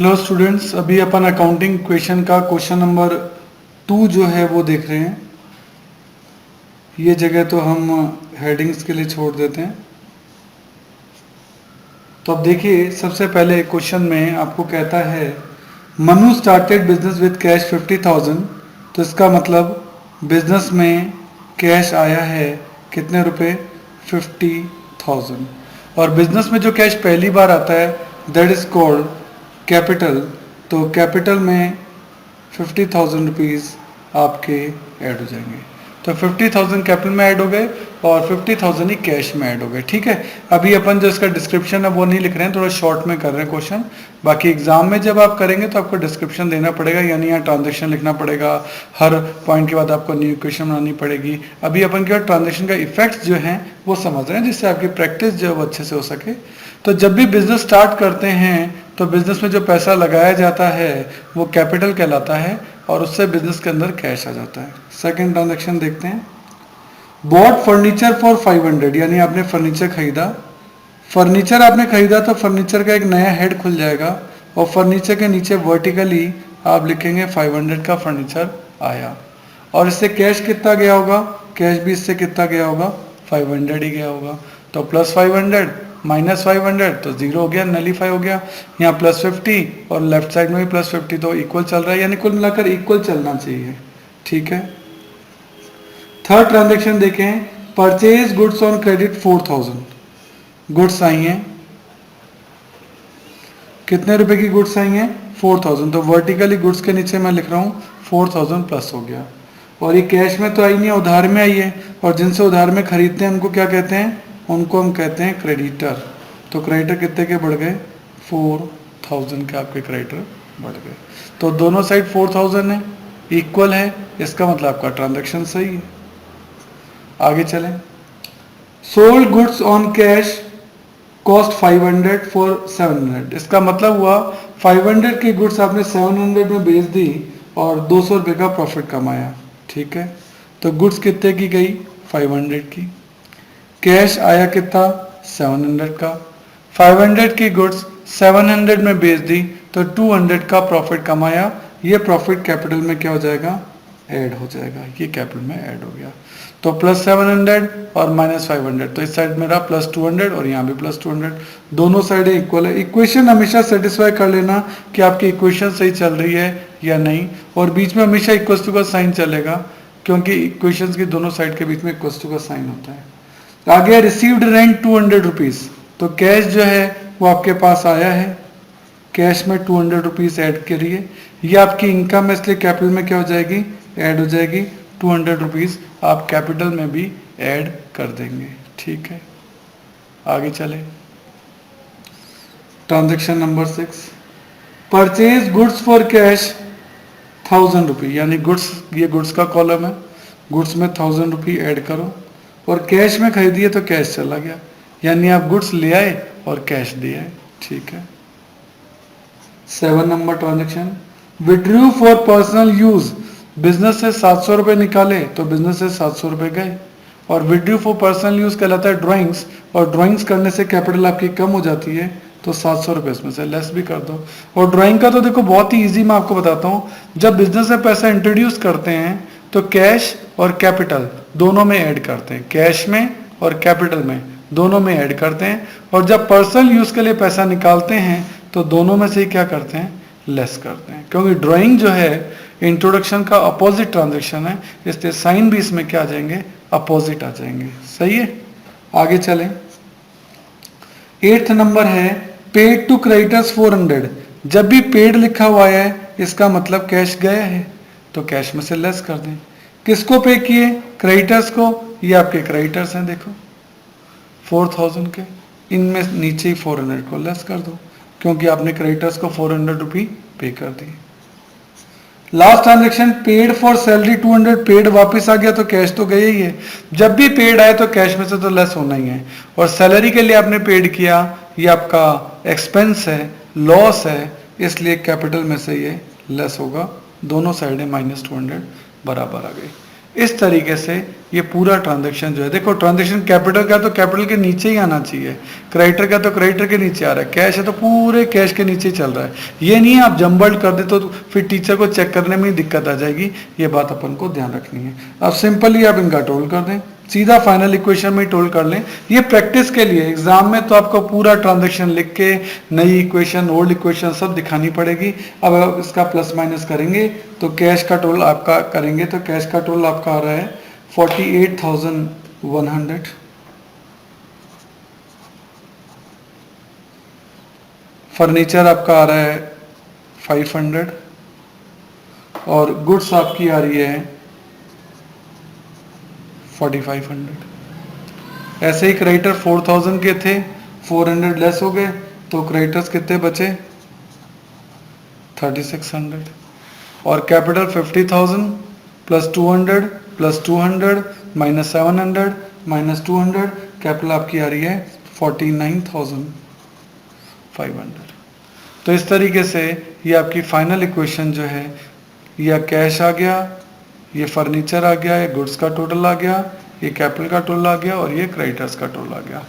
Hello students, अभी अपन accounting question का question number 2 जो है वो देख रहे हैं। ये जगह तो हम हेडिंग्स के लिए छोड़ देते हैं। तो अब देखिए, सबसे पहले क्वेश्चन में आपको कहता है Manu started business with cash 50,000। तो इसका मतलब बिजनेस में कैश आया है कितने रुपए? 50,000। और बिजनेस में जो कैश पहली बार आता है दैट इज कॉल्ड कैपिटल। तो कैपिटल में 50,000 रुपीज़ आपके ऐड हो जाएंगे। तो 50,000 कैपिटल में ऐड हो गए और 50,000 ही कैश में ऐड हो गए। ठीक है, अभी अपन जो इसका डिस्क्रिप्शन है वो नहीं लिख रहे हैं, थोड़ा शॉर्ट में कर रहे हैं क्वेश्चन। बाकी एग्जाम में जब आप करेंगे तो आपको डिस्क्रिप्शन देना पड़ेगा, यानी यहाँ ट्रांजेक्शन लिखना पड़ेगा। हर पॉइंट के बाद आपको न्यू इक्वेशन बनानी पड़ेगी। अभी अपन के ट्रांजेक्शन का इफेक्ट्स जो हैं वो समझ रहे हैं, जिससे आपकी प्रैक्टिस जो है वो अच्छे से हो सके। तो जब भी बिजनेस स्टार्ट करते हैं तो बिजनेस में जो पैसा लगाया जाता है वो कैपिटल कहलाता है और उससे बिजनेस के अंदर कैश आ जाता है। सेकंड ट्रांजैक्शन देखते हैं। बॉट फर्नीचर फॉर 500, यानी आपने फर्नीचर खरीदा। फर्नीचर आपने खरीदा तो फर्नीचर का एक नया हेड खुल जाएगा और फर्नीचर के नीचे वर्टिकली आप लिखेंगे 500 का फर्नीचर आया। और इससे कैश कितना गया होगा? कैश भी इससे कितना गया होगा? 500 ही गया होगा। तो प्लस 500 माइनस 500 तो जीरो हो गया, नलीफाई हो गया। यहाँ प्लस 50 और लेफ्ट साइड में भी प्लस 50, तो इक्वल चल रहा है, यानी कुल मिलाकर इक्वल चलना चाहिए। ठीक है। थर्ड ट्रांजेक्शन देखें, purchase goods on credit 4,000। Goods आई हैं, कितने रुपए की गुड्स आई हैं? 4,000। तो वर्टिकली गुड्स के नीचे मैं लिख रहा हूँ 4,000 प्लस हो गया। और ये कैश में तो आई नहीं है, उधार में आई है। और जिनसे उधार में खरीदते हैं उनको क्या कहते हैं? उनको हम कहते हैं क्रेडिटर। तो क्रेडिटर कितने के बढ़ गए? 4,000 के आपके क्रेडिटर बढ़ गए। तो दोनों साइड 4,000 है, इक्वल है, इसका मतलब आपका ट्रांजैक्शन सही है। आगे चलें। Sold goods on cash cost 500 for 700। इसका मतलब हुआ 500 की गुड्स आपने 700 में बेच दी और 200 रुपये का प्रॉफिट कमाया। ठीक है, तो गुड्स कितने की गई? 500 की। कैश आया कितना? 700 का। 500 की गुड्स 700 में बेच दी तो 200 का प्रॉफिट कमाया। ये प्रॉफिट कैपिटल में क्या हो जाएगा? ऐड हो जाएगा। ये कैपिटल में ऐड हो गया। तो प्लस 700 और माइनस 500, तो इस साइड मेरा प्लस 200 और यहाँ भी प्लस 200, दोनों साइडें इक्वल है। इक्वेशन हमेशा सेटिस्फाई कर लेना कि आपकी इक्वेशन सही चल रही है या नहीं, और बीच में हमेशा इक्वल टू का साइन चलेगा, क्योंकि इक्वेशंस की दोनों साइड के बीच में इक्वल टू का साइन होता है। आगे रिसीव्ड रेंट 200 रुपीज़। तो कैश जो है वो आपके पास आया है, कैश में 200 रुपीज़ ऐड करिए। ये आपकी इनकम है, इसलिए कैपिटल में क्या हो जाएगी? ऐड हो जाएगी। 200 रुपीज़ आप कैपिटल में भी ऐड कर देंगे। ठीक है, आगे चले। Transaction number 6, purchase goods for cash 1,000 रुपये, यानी गुड्स, ये गुड्स का कॉलम है, गुड्स में 1,000 रुपये ऐड करो। और कैश में खरीदिए तो कैश चला गया, यानी आप गुड्स ले आए और कैश दिए आए। ठीक है। 7 number transaction, withdrew for personal use. Business से 700 रुपये निकाले तो बिजनेस से 700 रुपये गए। और विड्रू फॉर पर्सनल यूज कहलाता है ड्राइंग्स, और ड्राइंग्स करने से कैपिटल आपकी कम हो जाती है, तो 700 रुपये इसमें से लेस भी कर दो। और ड्राइंग का तो देखो बहुत ही इजी, मैं आपको बताता हूँ। जब बिजनेस में पैसा इंट्रोड्यूस करते हैं तो कैश और कैपिटल दोनों में ऐड करते हैं, कैश में और कैपिटल में दोनों में ऐड करते हैं। और जब पर्सनल यूज के लिए पैसा निकालते हैं तो दोनों में से ही क्या करते हैं? लेस करते हैं, क्योंकि ड्राइंग जो है इंट्रोडक्शन का अपोजिट ट्रांजैक्शन है, इसलिए साइन भी इसमें क्या आ जाएंगे? अपोजिट आ जाएंगे। सही है, आगे चलें। 8th नंबर है पेड टू क्रेडिटर्स 400। जब भी पेड लिखा हुआ है इसका मतलब कैश गया है, तो कैश में से लेस कर दें। किसको पे किए? क्रेडिटर्स को। ये आपके क्रेडिटर्स हैं, देखो 4,000 के, इनमें नीचे ही 400 को लेस कर दो, क्योंकि आपने क्रेडिटर्स को 400 रुपये पे कर दिए। Last transaction, paid for salary 200, paid वापस आ गया तो कैश तो गया ही है। जब भी पेड आए तो कैश में से तो लेस होना ही है। और सैलरी के लिए आपने पेड किया, ये आपका एक्सपेंस है, लॉस है, इसलिए कैपिटल में से ये लेस होगा। दोनों साइडें -200 बराबर आ गई। इस तरीके से ये पूरा ट्रांजैक्शन जो है, देखो ट्रांजैक्शन कैपिटल का तो कैपिटल के नीचे ही आना चाहिए, क्रेडिटर का तो क्रेडिटर के नीचे आ रहा है, कैश है तो पूरे कैश के नीचे चल रहा है। ये नहीं है आप जम्बल्ड कर दे तो फिर टीचर को चेक करने में ही दिक्कत आ जाएगी, ये बात अपन को ध्यान रखनी है। अब सिंपली आप इनका टोटल कर दें, सीधा फाइनल इक्वेशन में टोटल कर लें। ये प्रैक्टिस के लिए, एग्जाम में तो आपको पूरा ट्रांजैक्शन लिख के नई इक्वेशन ओल्ड इक्वेशन सब दिखानी पड़ेगी। अब आप इसका प्लस माइनस करेंगे तो कैश का टोटल आपका करेंगे तो कैश का टोटल आपका आ रहा है 48,100, फर्नीचर आपका आ रहा है 500 और गुड्स आपकी आ रही है 4500। ऐसे ही क्रेडिटर 4000 के थे, 400 लेस हो गए तो क्रेडिटर्स कितने बचे 3600 और capital 50,000 plus 200 plus 200 minus 700 minus 200, capital आपकी आ रही है 49,500। तो इस तरीके से ये आपकी फाइनल इक्वेशन जो है, यह कैश आ गया, ये फर्नीचर आ गया, ये गुड्स का टोटल आ गया, ये कैपिटल का टोटल आ गया और ये क्रेडिटर्स का टोटल आ गया।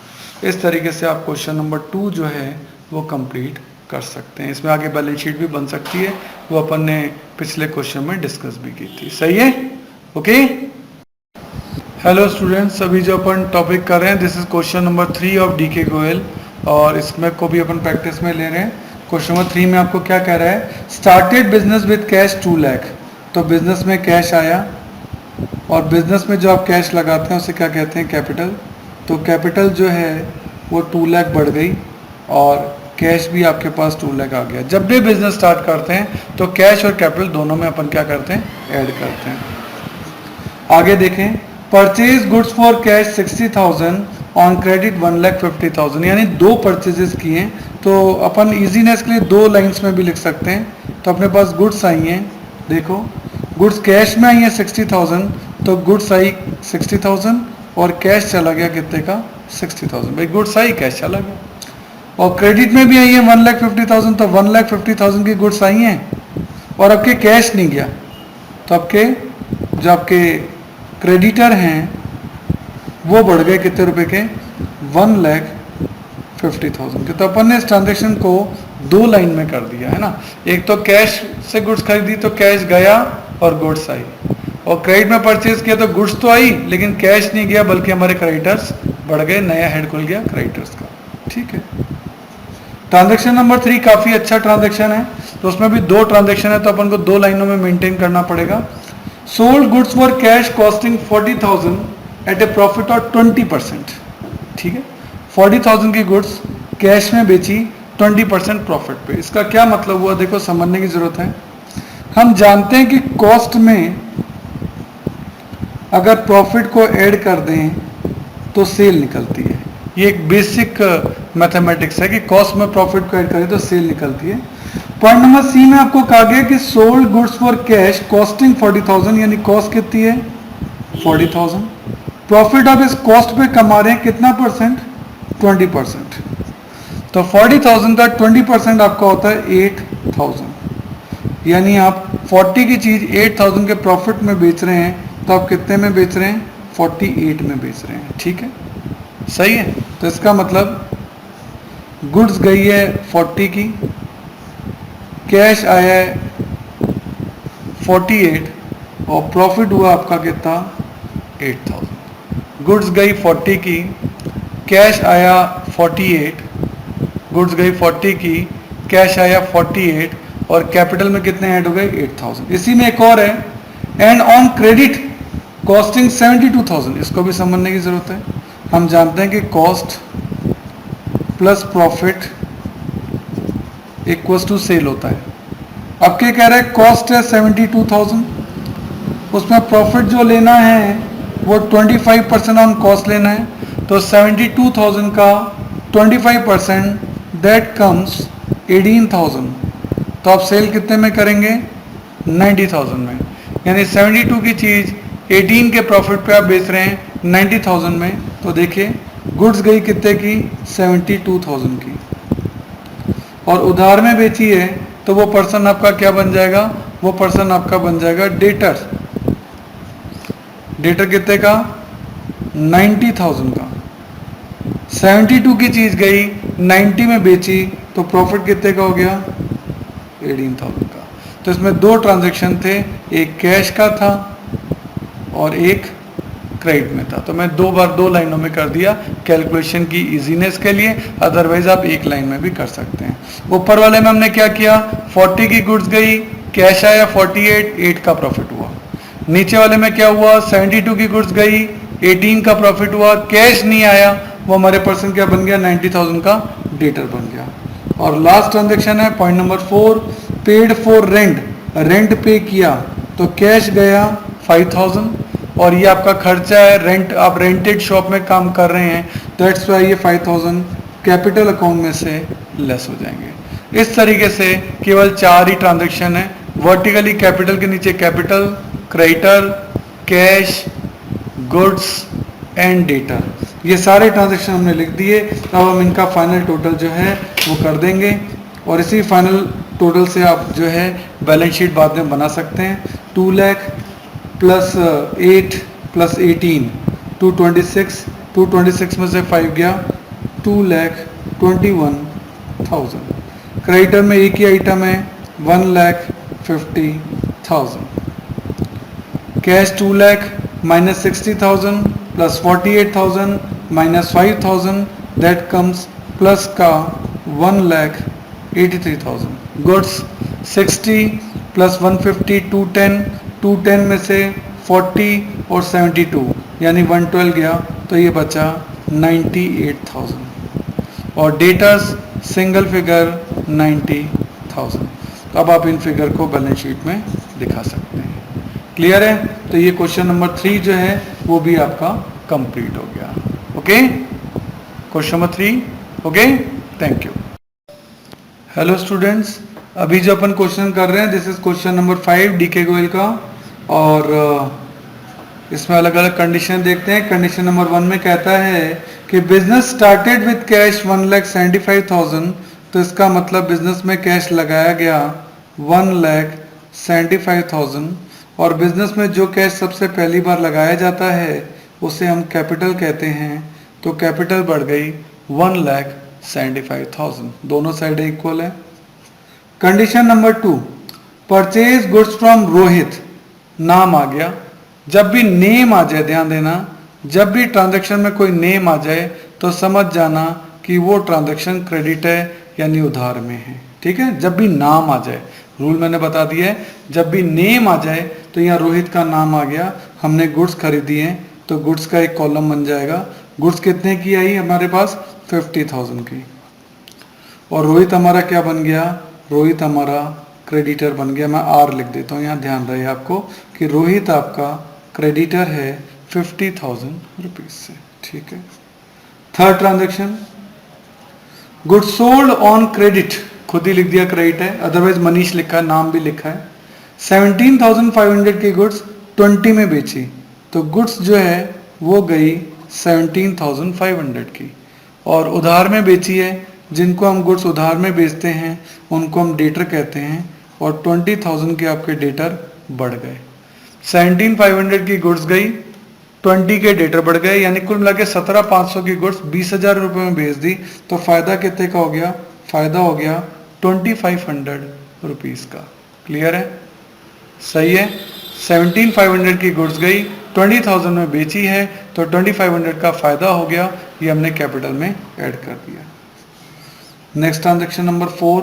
इस तरीके से आप क्वेश्चन नंबर 2 जो है वो कंप्लीट कर सकते हैं। इसमें आगे बैलेंस शीट भी बन सकती है, वो अपन ने पिछले क्वेश्चन में डिस्कस भी की थी। सही है, ओके। हेलो स्टूडेंट्स, अभी जो अपन टॉपिक कर रहे हैं this is question number 3 of D K Goyal और इसमें को भी अपन प्रैक्टिस में ले रहे हैं। क्वेश्चन नंबर 3 में आपको क्या कह रहा है, started business with cash 2 lakh. तो बिजनेस में कैश आया और बिजनेस में जो आप कैश लगाते हैं उसे क्या कहते हैं, कैपिटल। तो कैपिटल जो है वो 2 लाख बढ़ गई और कैश भी आपके पास 2 लाख आ गया। जब भी बिजनेस स्टार्ट करते हैं तो कैश और कैपिटल दोनों में अपन क्या करते हैं, ऐड करते हैं। आगे देखें, purchase goods for cash 60,000 on credit 1,50,000, यानी 2 परचेजेस किए। तो अपन इजीनेस के लिए 2 लाइंस में भी लिख सकते हैं। तो अपने पास गुड्स आई हैं, देखो गुड्स कैश में आई है 60,000, तो गुड्स आई 60,000 और कैश चला गया कितने का 60,000। भाई गुड्स आई कैश चला गया। और क्रेडिट में भी आई है 1,50,000, तो 1,50,000 की गुड्स आई हैं और आपके कैश नहीं गया, तो आपके जो आपके क्रेडिटर हैं वो बढ़ गए कितने रुपए के 1,50,000 के। तो अपन ने इस ट्रांजेक्शन को 2 लाइन में कर दिया है ना। एक तो कैश से गुड्स खरीदी तो कैश गया और गुड्स आई, और क्रेडिट में परचेज किया तो गुड्स तो आई लेकिन कैश नहीं गया बल्कि हमारे क्रेडिटर्स बढ़ गए, नया हेड खुल गया क्रेडिटर्स का। ठीक है, ट्रांजेक्शन नंबर 3 काफी अच्छा ट्रांजेक्शन है, तो उसमें भी 2 ट्रांजेक्शन है तो अपन को 2 लाइनों में मेंटेन करना पड़ेगा। Sold goods for cash costing 40,000 at a profit of 20%। ठीक है, 40,000 की गुड्स कैश में बेची 20% प्रॉफिट पे। इसका क्या मतलब हुआ, देखो समझने की जरूरत है। हम जानते हैं कि कॉस्ट में अगर प्रॉफिट को ऐड कर दें तो सेल निकलती है। ये एक बेसिक मैथमेटिक्स है कि कॉस्ट में प्रॉफिट को ऐड करें तो सेल निकलती है। पॉइंट नंबर सी में आपको कहा गया कि sold goods for cash costing 40,000, यानी कॉस्ट कितनी है 40,000। प्रॉफिट आप इस कॉस्ट पे कमा रहे हैं कितना परसेंट 20%। तो 40,000 का 20% आपका होता है 8,000, यानी आप 40 की चीज 8,000 के प्रॉफिट में बेच रहे हैं तो आप कितने में बेच रहे हैं 48 में बेच रहे हैं। ठीक है, सही है। तो इसका मतलब गुड्स गई है 40 की, कैश आया है 48 और प्रॉफिट हुआ आपका कितना 8,000। गुड्स गई 40 की, कैश आया 48, गुड्स गई 40 की, कैश आया 48 और कैपिटल में कितने ऐड हो गए 8,000। इसी में एक और है, एंड ऑन क्रेडिट कॉस्टिंग 72,000। इसको भी समझने की जरूरत है। हम जानते हैं कि cost plus profit equals to sale होता है। अब क्या कह रहा है, कॉस्ट है 72,000, उसमें प्रॉफिट जो लेना है वो 25% ऑन कॉस्ट लेना है। तो 72,000 का 25% दैट कम्स 18,000। तो आप सेल कितने में करेंगे 90,000 में, यानी 72 की चीज 18 के प्रॉफिट पे आप बेच रहे हैं 90,000 में। तो देखिए गुड्स गई कितने की 72,000 की और उधार में बेची है तो वो पर्सन आपका क्या बन जाएगा, वो पर्सन आपका बन जाएगा डेटर। डेटर कितने का? 90,000 का। 72 की चीज गई 90 में बेची तो प्रॉफिट कितने का हो गया? 18,000 का। तो इसमें दो ट्रांजैक्शन थे, एक कैश का था और एक क्रेडिट में था। तो मैं दो बार दो लाइनों में कर दिया कैलकुलेशन की इजीनेस के लिए, अदरवाइज आप एक लाइन में भी कर सकते हैं। ऊपर वाले में हमने क्या किया, 40 की गुड्स गई, कैश आया 48, 8 का प्रॉफिट हुआ। नीचे वाले में क्या हुआ, 72 की गुड्स गई, 18 का प्रॉफिट हुआ, कैश नहीं आया, वो हमारे पर्सन क्या बन गया, 90,000 का डेटर बन गया। और लास्ट ट्रांजेक्शन है point number 4, paid for rent, rent पे किया तो कैश गया 5,000 और ये आपका खर्चा है, रेंट, आप रेंटेड शॉप में काम कर रहे हैं, दैट्स वाई ये 5,000 कैपिटल अकाउंट में से लेस हो जाएंगे। इस तरीके से केवल 4 ही ट्रांजैक्शन है, वर्टिकली कैपिटल के नीचे capital, creditor, cash, goods and debtor, ये सारे ट्रांजैक्शन हमने लिख दिए। अब हम इनका फाइनल टोटल जो है वो कर देंगे और इसी फाइनल टोटल से आप जो है बैलेंस शीट बाद में बना सकते हैं। 2 लाख प्लस 8 प्लस 18 226, 226 में से 5 गया 2,21,000। क्रेडिटर में एक ही आइटम है 1,50,000। Cash 2 lakh minus 60,000 plus 48,000 minus 5,000 that comes plus का 1,83,000। गुड्स 60 प्लस 150 210, 210 में से 40 और 72 यानी 112 गया तो ये बचा 98,000। और डेटर्स सिंगल फिगर 90,000। अब आप इन फिगर को बैलेंस शीट में दिखा सकते हैं। क्लियर है? तो ये क्वेश्चन नंबर 3 जो है वो भी आपका कंप्लीट हो गया। Okay, question number 3। Okay, thank you. Hello students, अभी जो अपन क्वेश्चन कर रहे हैं this is question number 5 D K Goyal का, और इसमें अलग अलग कंडीशन देखते हैं। कंडीशन नंबर 1 में कहता है कि बिजनेस स्टार्टेड विद कैश 1,75,000, तो इसका मतलब बिजनेस में कैश लगाया गया 1,75,000, और बिजनेस में जो कैश सबसे पहली बार लगाया जाता है उसे हम कैपिटल कहते हैं। तो कैपिटल बढ़ गई 1,75,000, दोनों साइड इक्वल है। Condition number 2, purchase goods from Rohit, नाम आ गया। जब भी नेम आ जाए, ध्यान देना, जब भी ट्रांजैक्शन में कोई नेम आ जाए तो समझ जाना कि वो ट्रांजैक्शन क्रेडिट है यानी उधार में है। ठीक है, जब भी नाम आ जाए, रूल मैंने बता दिया है, जब भी नेम आ जाए तो यहाँ रोहित का नाम आ गया, हमने गुड्स खरीदी हैं तो गुड्स का एक कॉलम बन जाएगा। गुड्स कितने की आई हमारे पास, 50,000 की, और रोहित हमारा क्या बन गया, रोहित हमारा क्रेडिटर बन गया। मैं आर लिख देता हूँ यहाँ, ध्यान रहे आपको कि रोहित आपका क्रेडिटर है 50,000 रुपीज से। ठीक है। Third transaction, goods sold on credit, खुद ही लिख दिया क्रेडिट है, अदरवाइज मनीष लिखा है, नाम भी लिखा है। 17,500 की गुड्स 20 में बेची तो गुड्स जो है वो गई 17,500 की, और उधार में बेची है, जिनको हम गुड्स उधार में बेचते हैं उनको हम डेटर कहते हैं, और 20,000 के आपके डेटर बढ़ गए। 17,500 की गुड्स गई, 20 के डेटर बढ़ गए, यानी कुल मिला के 17,500 की गुड्स 20,000 रुपये में बेच दी तो फायदा कितने का हो गया, फायदा हो गया 2,500 रुपीज़ का। क्लियर है? सही है। 17,500 की गुड्स गई, 20,000 में बेची है तो 2,500 का फायदा हो गया, ये हमने कैपिटल में ऐड कर दिया। Next transaction number 4,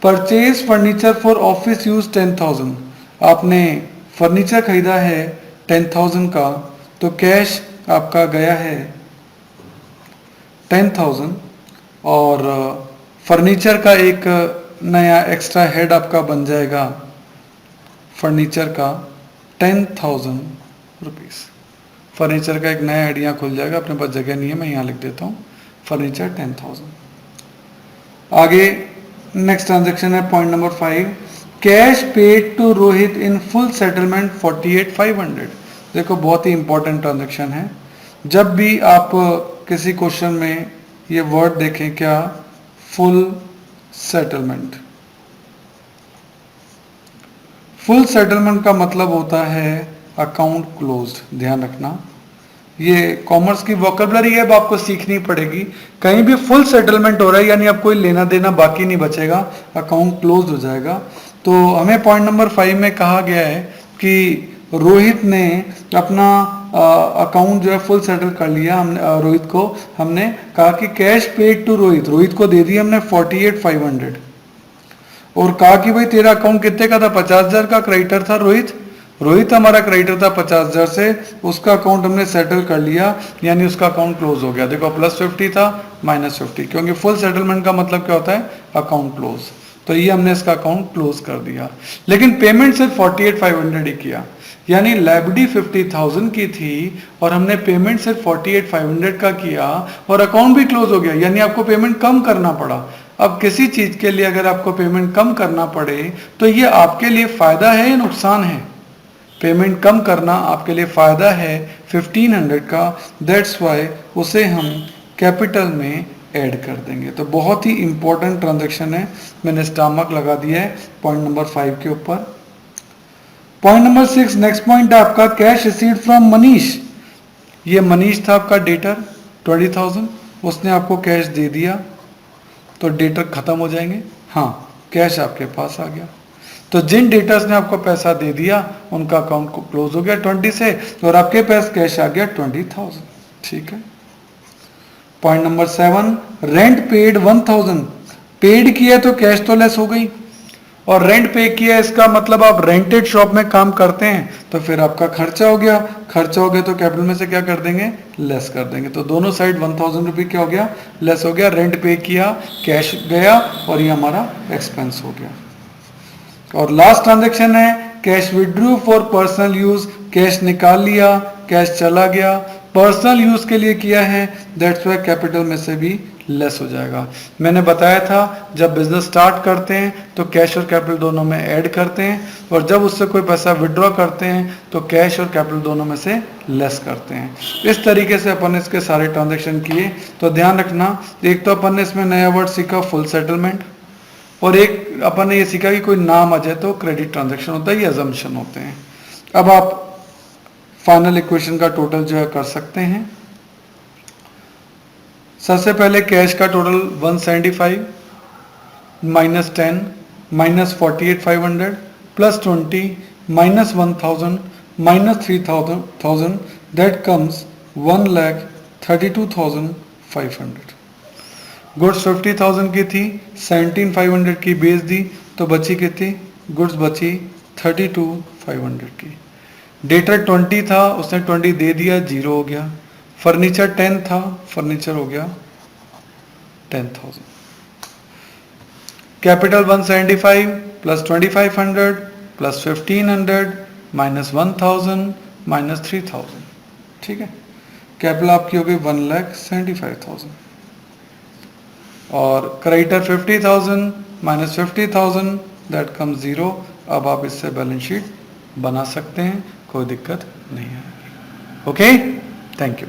purchase furniture for office use 10,000, आपने फर्नीचर खरीदा है 10,000 का, तो कैश आपका गया है 10,000, और फर्नीचर का एक नया एक्स्ट्रा हेड आपका बन जाएगा फर्नीचर का 10,000 रुपीज़। फर्नीचर का एक नया हेड यहाँ खुल जाएगा, अपने पास जगह नहीं है, मैं यहाँ लिख देता हूँ फर्नीचर 10,000। आगे नेक्स्ट ट्रांजेक्शन है point number 5, cash paid to Rohit in full settlement 48,500। देखो बहुत ही इंपॉर्टेंट ट्रांजेक्शन है। जब भी आप किसी क्वेश्चन में ये वर्ड देखें, क्या, फुल सेटलमेंट, फुल सेटलमेंट का मतलब होता है अकाउंट क्लोज्ड। ध्यान रखना, ये कॉमर्स की वोकेबलरी है, अब आपको सीखनी पड़ेगी। कहीं भी फुल सेटलमेंट हो रहा है यानी अब कोई लेना देना बाकी नहीं बचेगा, अकाउंट क्लोज हो जाएगा। तो हमें पॉइंट नंबर 5 में कहा गया है कि रोहित ने अपना अकाउंट जो है फुल सेटल कर लिया। हमने रोहित को हमने कहा कि cash paid to Rohit, Rohit को दे दिया हमने 48,500 और कहा कि भाई तेरा अकाउंट कितने का था, 50,000 का क्रेडिटर था रोहित, रोहित हमारा क्रेडिटर था 50,000 से, उसका अकाउंट हमने सेटल कर लिया यानी उसका अकाउंट क्लोज हो गया। देखो +50 था -50, क्योंकि फुल सेटलमेंट का मतलब क्या होता है, अकाउंट क्लोज। तो ये हमने इसका अकाउंट क्लोज कर दिया। लेकिन पेमेंट सिर्फ 48,500 ही किया, यानी लाइबिलिटी 50,000 की थी और हमने पेमेंट सिर्फ 48,500 का किया और अकाउंट भी क्लोज हो गया, यानी आपको पेमेंट कम करना पड़ा। अब किसी चीज के लिए अगर आपको पेमेंट कम करना पड़े तो ये आपके लिए फायदा है या नुकसान है? पेमेंट कम करना आपके लिए फायदा है 1500 का, दैट्स वाई उसे हम कैपिटल में ऐड कर देंगे। तो बहुत ही इंपॉर्टेंट ट्रांजैक्शन है, मैंने स्टामक लगा दिया है पॉइंट नंबर 5 के ऊपर। पॉइंट नंबर 6, नेक्स्ट पॉइंट है आपका कैश रिसीव्ड फ्रॉम मनीष। ये मनीष था आपका डेटर 20,000, उसने आपको कैश दे दिया तो डेटर खत्म हो जाएंगे, हाँ कैश आपके पास आ गया। तो जिन डेटर्स ने आपको पैसा दे दिया उनका अकाउंट को क्लोज हो गया 20 से और आपके पास कैश आ गया 20,000। ठीक है। Point number 7, rent paid 1,000, paid किया तो कैश तो लेस हो गई और रेंट पे किया इसका मतलब आप रेंटेड शॉप में काम करते हैं तो फिर आपका खर्चा हो गया, खर्चा हो गया तो कैपिटल में से क्या कर देंगे, लेस कर देंगे। तो दोनों साइड 1,000 रुपये क्या हो गया, लेस हो गया। रेंट पे किया, कैश गया और ये हमारा एक्सपेंस हो गया। और लास्ट ट्रांजैक्शन है cash withdrew for personal use, cash निकाल लिया, कैश चला गया, पर्सनल यूज के लिए किया है, दैट्स वाई कैपिटल में से भी लेस हो जाएगा। मैंने बताया था जब बिजनेस स्टार्ट करते हैं तो कैश और कैपिटल दोनों में ऐड करते हैं और जब उससे कोई पैसा विड्रॉ करते हैं तो कैश और कैपिटल दोनों में से लेस करते हैं। इस तरीके से अपन इसके सारे ट्रांजैक्शन किए। तो ध्यान रखना, एक तो अपन ने इसमें नया वर्ड सीखा फुल सेटलमेंट और एक अपन ने ये सीखा कि कोई नाम आ जाए तो क्रेडिट ट्रांजैक्शन होता है, ये अजम्पशन होते हैं। अब आप फाइनल इक्वेशन का टोटल जो है कर सकते हैं। सबसे पहले कैश का टोटल 175 -10 -48,500 +20 -1,000 -3,000 दैट कम्स 1,32,500। गुड्स 50,000 की थी, 17,500 की बेच दी तो बची कितनी, गुड्स बची 32,500 की। डेटर 20 था, उसने 20 दे दिया, 0 हो गया। फर्नीचर 10 था, फर्नीचर हो गया 10,000। कैपिटल 175 +2,500 +1,500 -1,000 -3,000। ठीक है, कैपिटल आपकी हो गई 1,75,000 और क्रेडिटर 50,000 -50,000 दैट कम 0। अब आप इससे बैलेंस शीट बना सकते हैं, कोई दिक्कत नहीं है। Okay, thank you.